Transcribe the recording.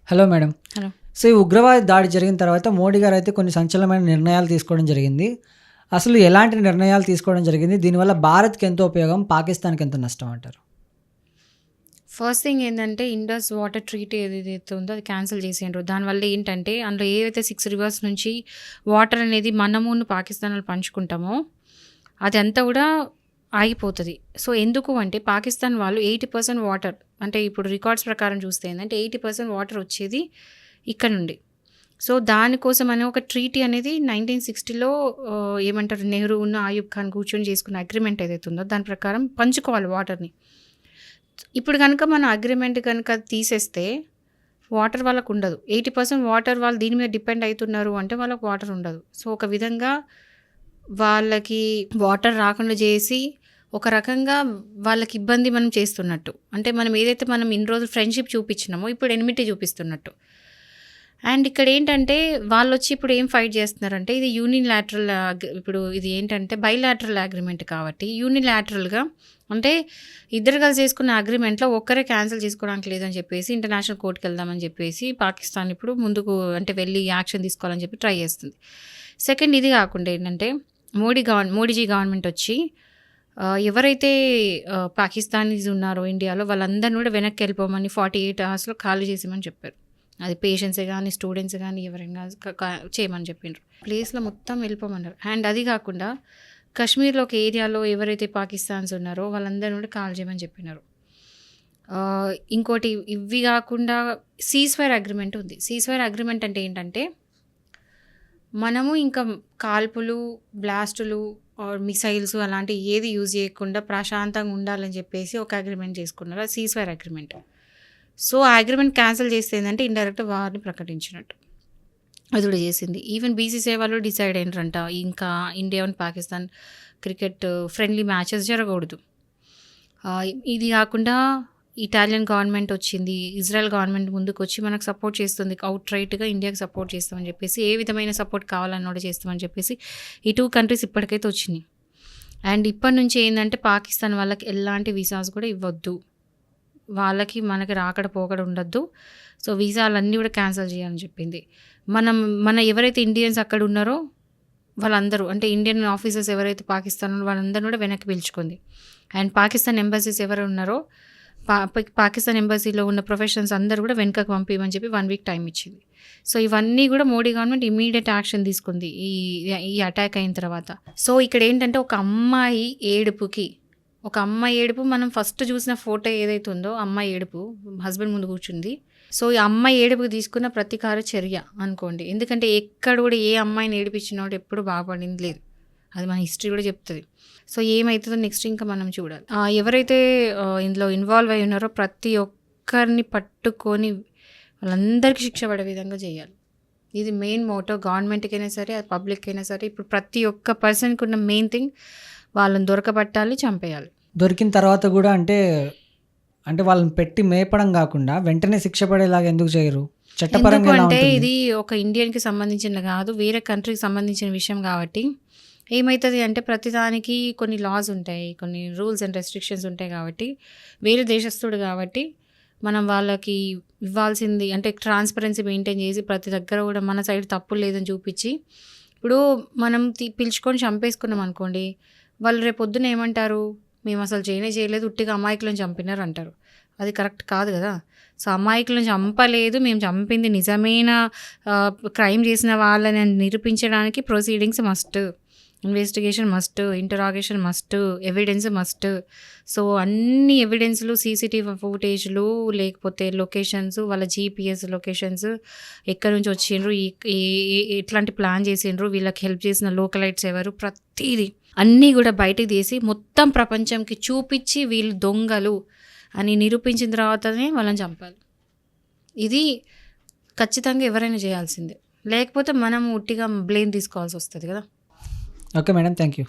Hello madam. Hello. So, ఈ ఉగ్రవాద దాడి జరిగిన తర్వాత మోడీ గారైతే కొన్ని సంచలనమైన నిర్ణయాలు తీసుకోవడం జరిగింది. అసలు ఎలాంటి నిర్ణయాలు తీసుకోవడం జరిగింది? దీనివల్ల భారత్‌కి ఎంతో ఉపయోగం, పాకిస్తాన్‌కి ఎంత నష్టం అంటారు? ఫస్ట్ థింగ్ ఏంటంటే ఇండస్ వాటర్ ట్రీటీ ఏదైతే ఉందో అది క్యాన్సిల్ చేసిండ్రు. దానివల్ల ఏంటంటే అందులో ఏవైతే 6 రివర్స్ నుంచి వాటర్ అనేది మనమును పాకిస్తాన్‌లో పంచుకుంటామో అదంతా కూడా ఆగిపోతది. సో, ఎందుకు అంటే పాకిస్తాన్ వాళ్ళు 80% వాటర్ అంటే ఇప్పుడు రికార్డ్స్ ప్రకారం చూస్తే ఏందంటే 80% వాటర్ వచ్చేది ఇక్కడ నుండి. సో, దానికోసమని ఒక ట్రీటీ అనేది 1960లో ఏమంటారు నెహ్రూను, ఆయూబ్ ఖాన్ కూర్చొని చేసుకున్న అగ్రీమెంట్ ఏదైతే ఉందో దాని ప్రకారం పంచుకోవాలి వాటర్‌ని. ఇప్పుడు గనుక మనం అగ్రీమెంట్ గనుక తీసేస్తే వాటర్ వాళ్ళకుండదు. 80% వాటర్ వాళ్ళు దీని మీద డిపెండ్ అయితున్నారు అంటే వాళ్ళకి వాటర్ ఉండదు. సో, ఒక విధంగా వాళ్ళకి వాటర్ రాకుండా చేసి ఒక రకంగా వాళ్ళకి ఇబ్బంది మనం చేస్తున్నట్టు. అంటే మనం ఏదైతే మనం ఇన్ని రోజులు ఫ్రెండ్‌షిప్ చూపించినామో ఇప్పుడు ఎనిమిటీ చూపిస్తున్నట్టు. అండ్ ఇక్కడేంటంటే వాళ్ళొచ్చి ఇప్పుడు ఏం ఫైట్ చేస్తున్నారంటే ఇది యూనిలాటరల్ ఇప్పుడు ఇది ఏంటంటే బైలాటరల్ అగ్రీమెంట్ కాబట్టి యూనిలాటరల్‌గా అంటే ఇద్దరు కలిసి చేసుకున్న అగ్రీమెంట్‌లో ఒక్కరే క్యాన్సిల్ చేసుకోవడానికి లేదని చెప్పేసి ఇంటర్నేషనల్ కోర్ట్‌కి వెళ్దామని చెప్పేసి పాకిస్తాన్ ఇప్పుడు ముందుకు అంటే వెళ్ళి యాక్షన్ తీసుకోవాలని చెప్పి ట్రై చేస్తుంది. సెకండ్ ఇది కాకుండా ఏంటంటే మోడీజీ గవర్నమెంట్ వచ్చి ఎవరైతే పాకిస్తానీస్ ఉన్నారో ఇండియాలో వాళ్ళందరిని కూడా వెనక్కి వెళ్ళిపోమని 48 అవర్స్‌లో ఖాళీ చేసేయమని చెప్పారు. అది పేషెంట్సే కానీ స్టూడెంట్స్ కానీ ఎవరైనా చేయమని చెప్పిండ్రు. ప్లేస్లో మొత్తం వెళ్ళిపోమన్నారు. అండ్ అది కాకుండా కాశ్మీర్లో ఒక ఏరియాలో ఎవరైతే పాకిస్తాన్స్ ఉన్నారో వాళ్ళందరినీ కూడా కాల్ చేయమని చెప్పినారు. ఇంకోటి ఇవి కాకుండా సీజ్‌ఫైర్ అగ్రిమెంట్ ఉంది. సీజ్‌ఫైర్ అగ్రిమెంట్ అంటే ఏంటంటే మనము ఇంకా కాల్పులు, బ్లాస్టులు ఆర్ మిసైల్స్ అలాంటివి ఏది యూజ్ చేయకుండా ప్రశాంతంగా ఉండాలని చెప్పేసి ఒక అగ్రిమెంట్ చేసుకున్నారు. అది సీజ్‌ఫైర్ అగ్రిమెంట్. సో, ఆ అగ్రిమెంట్ క్యాన్సిల్ చేస్తే ఏంటంటే ఇండైరెక్ట్ వార్ని ప్రకటించినట్టు. అది కూడా చేసింది. ఈవెన్ బీసీసీఐ వాళ్ళు డిసైడ్ అయినరంట ఇంకా India and Pakistan cricket friendly matches జరగకూడదు. ఇది కాకుండా ఇటాలియన్ గవర్నమెంట్ వచ్చింది, ఇజ్రాయెల్ గవర్నమెంట్ ముందుకు వచ్చి మనకు సపోర్ట్ చేస్తుంది. అవుట్ రైట్‌గా ఇండియాకి సపోర్ట్ చేస్తామని చెప్పేసి ఏ విధమైన సపోర్ట్ కావాలన్నా కూడా చేస్తామని చెప్పేసి ఈ 2 కంట్రీస్ ఇప్పటికైతే వచ్చినాయి. అండ్ ఇప్పటి నుంచి ఏంటంటే పాకిస్తాన్ వాళ్ళకి ఎలాంటి వీసాస్ కూడా ఇవ్వద్దు. వాళ్ళకి మనకి రాకడ పోకడ ఉండొద్దు. సో, వీసాలన్నీ కూడా క్యాన్సిల్ చేయాలని చెప్పింది. మన ఎవరైతే ఇండియన్స్ అక్కడ ఉన్నారో వాళ్ళందరూ అంటే ఇండియన్ ఆఫీసర్స్ ఎవరైతే పాకిస్తాన్ వాళ్ళందరిని కూడా వెనక్కి పిలుచుకుంది. అండ్ పాకిస్తాన్ ఎంబసీస్ ఎవరు ఉన్నారో పాకిస్తాన్ ఎంబసీలో ఉన్న ప్రొఫెషనల్స్ అందరూ కూడా వెనకకు పంపించమని చెప్పి 1 వీక్ టైం ఇచ్చింది. సో, ఇవన్నీ కూడా మోడీ గవర్నమెంట్ ఇమ్మీడియట్ యాక్షన్ తీసుకుంది ఈ అటాక్ అయిన తర్వాత. సో, ఇక్కడ ఏంటంటే ఒక అమ్మాయి ఏడుపు మనం ఫస్ట్ చూసిన ఫోటో ఏదైతే ఉందో అమ్మాయి ఏడుపు హస్బెండ్ ముందు కూర్చుంది. సో, ఈ అమ్మాయి ఏడుపుకి తీసుకున్న ప్రతీకార చర్య అనుకోండి. ఎందుకంటే ఎక్కడ కూడా ఏ అమ్మాయిని ఏడిపించినోడు ఎప్పుడు బాగుపడింది లేదు. అది మన హిస్టరీ కూడా చెప్తుంది. సో, ఏమవుతుందో నెక్స్ట్ ఇంకా మనం చూడాలి. ఎవరైతే ఇందులో ఇన్వాల్వ్ అయి ఉన్నారో ప్రతి ఒక్కరిని పట్టుకొని వాళ్ళందరికీ శిక్ష పడే విధంగా చేయాలి. ఇది మెయిన్ మోటో. గవర్నమెంట్కైనా సరే పబ్లిక్ అయినా సరే ఇప్పుడు ప్రతి ఒక్క పర్సన్కి ఉన్న మెయిన్ థింగ్ వాళ్ళని దొరకబట్టాలి, చంపేయాలి. దొరికిన తర్వాత కూడా అంటే వాళ్ళని పెట్టి మేపడం కాకుండా వెంటనే శిక్ష పడేలాగా ఎందుకు చేయరు? చట్టపరంగా ఎలా అంటే ఉంటుంది? ఇది ఒక ఇండియన్కి సంబంధించిన కాదు, వేరే కంట్రీకి సంబంధించిన విషయం కాబట్టి ఏమవుతుంది అంటే ప్రతిదానికి కొన్ని లాస్ ఉంటాయి, కొన్ని రూల్స్ అండ్ రెస్ట్రిక్షన్స్ ఉంటాయి కాబట్టి వేరే దేశస్తుడు కాబట్టి మనం వాళ్ళకి ఇవ్వాల్సింది అంటే ట్రాన్స్పరెన్సీ మెయింటైన్ చేసి ప్రతి దగ్గర కూడా మన సైడ్ తప్పు లేదని చూపించి ఇప్పుడు మనం పిలుచుకొని చంపేసుకున్నాం అనుకోండి, వాళ్ళు రేపు పొద్దున ఏమంటారు, మేము అసలు చేయలేదు ఉట్టిగా అమాయకులను చంపినారు అంటారు. అది కరెక్ట్ కాదు కదా. సో, అమాయకులను చంపలేదు, మేము చంపింది నిజమైన క్రైమ్ చేసిన వాళ్ళని నిరూపించడానికి proceedings must, investigation must, interrogation must, evidence must. So, అన్ని ఎవిడెన్స్లు సీసీటీవీ ఫుటేజ్లు లేకపోతే లొకేషన్స్, వాళ్ళ జీపీఎస్ లొకేషన్స్, ఎక్కడి నుంచి వచ్చిండ్రు, ఎట్లాంటి ప్లాన్ చేసిండ్రు, వీళ్ళకి హెల్ప్ చేసిన లోకలైట్స్ ఎవరు, ప్రతిదీ అన్నీ కూడా బయటకు తీసి మొత్తం ప్రపంచంకి చూపించి వీళ్ళు దొంగలు అని నిరూపించిన తర్వాతనే వాళ్ళని చంపాలి. ఇది ఖచ్చితంగా ఎవరైనా చేయాల్సిందే. లేకపోతే మనం ఉట్టిగా బ్లేమ్ తీసుకోవాల్సి వస్తుంది కదా. Okay madam, thank you.